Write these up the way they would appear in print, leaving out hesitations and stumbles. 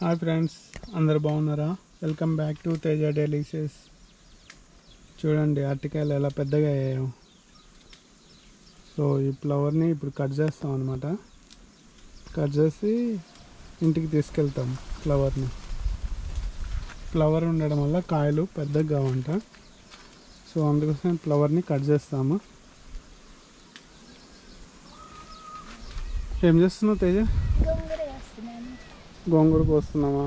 Hi friends, అందరు బాగున్నారా? Welcome back to Teja delicious. చూడండి అరటికాయలు ఎలా పెద్దగా అయ్యాయో. సో ఈ ఫ్లవర్ని ఇప్పుడు కట్ చేస్తాం అనమాట. కట్ చేసి ఇంటికి తీసుకెళ్తాం. ఫ్లవర్ ఉండడం వల్ల కాయలు పెద్దగా కావంట. సో అందుకోసం ఫ్లవర్ని కట్ చేస్తాము. ఏం చేస్తున్నావు తేజ? గోంగూరకు వస్తున్నామా?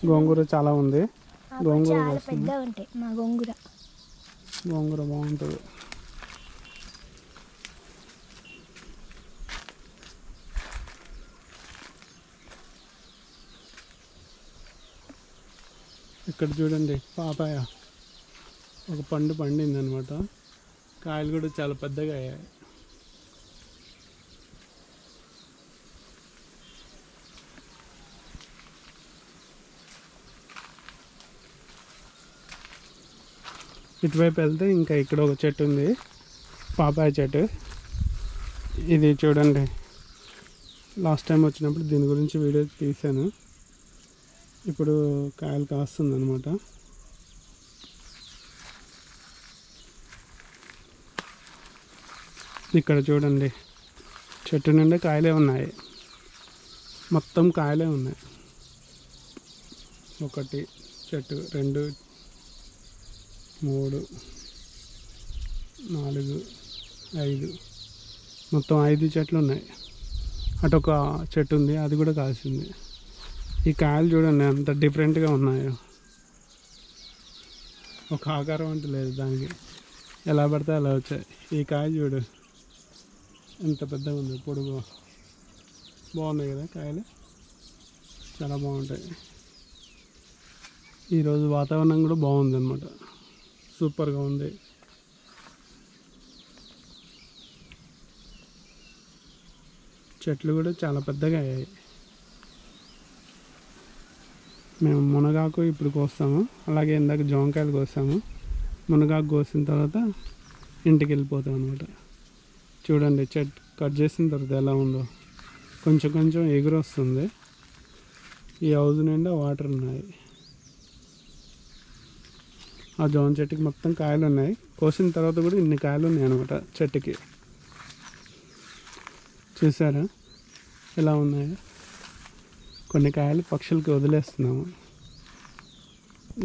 గోంగూర చాలా ఉంది. గోంగూర బాగుంటుంది. ఇక్కడ చూడండి, పాపాయ ఒక పండు పండింది అనమాట. కాయలు కూడా చాలా పెద్దగా అయ్యాయి. ఇటువైపు వెళ్తే ఇంకా ఇక్కడ ఒక చెట్టు ఉంది, పాపాయ చెట్టు. ఇది చూడండి, లాస్ట్ టైం వచ్చినప్పుడు దీని గురించి వీడియో తీశాను. ఇప్పుడు కాయలు కాస్తుంది అనమాట. ఇక్కడ చూడండి, చెట్టు నుండి కాయలే ఉన్నాయి. మొత్తం కాయలే ఉన్నాయి. ఒకటి చెట్టు, 2, 3, 4, 5, మొత్తం 5 చెట్లు ఉన్నాయి. అటు ఒక చెట్టు ఉంది, అది కూడా కాసింది. ఈ కాయలు చూడండి ఎంత డిఫరెంట్గా ఉన్నాయో. ఒక ఆకారం అంటూ లేదు దానికి, ఎలా పడితే అలా వచ్చాయి. ఈ కాయ చూడు ఎంత పెద్దగా ఉంది, పొడుగు. బాగున్నాయి కదా కాయలు, చాలా బాగుంటాయి. ఈరోజు వాతావరణం కూడా బాగుంది అన్నమాట, సూపర్గా ఉంది. చెట్లు కూడా చాలా పెద్దగా అయ్యాయి. మేము మునగాకు ఇప్పుడు కోస్తాము, అలాగే ఇందాక జామకాయలు కోస్తాము. మునగాకు కోసిన తర్వాత ఇంటికి వెళ్ళిపోతాం అనమాట. చూడండి చెట్టు కట్ చేసిన తర్వాత ఎలా ఉందో, కొంచెం కొంచెం ఎగురు వస్తుంది. ఈ హౌస్ నిండా వాటర్ ఉన్నాయి. ఆ జామ చెట్టుకి మొత్తం కాయలు ఉన్నాయి. కోసిన తర్వాత కూడా ఇన్ని కాయలు ఉన్నాయి అనమాట చెట్టుకి. చూసారా ఎలా ఉన్నాయో? కొన్ని కాయలు పక్షులకి వదిలేస్తున్నాము.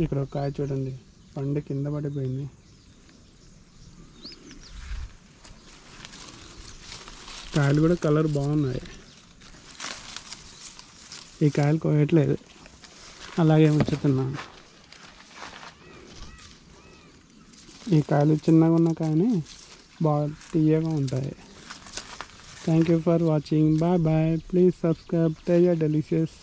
ఇక్కడ ఒక కాయ చూడండి, పండు కింద పడిపోయింది. కాయలు కూడా కలర్ బాగున్నాయి. ఈ కాయలు కోయట్లేదు, అలాగే ఉంచుతున్నాను. ఈ కాయలు చిన్నగా ఉన్న కాయని బాగా తీయగా ఉంటాయి. Thank you for watching. Bye bye. Please subscribe Teja delicious.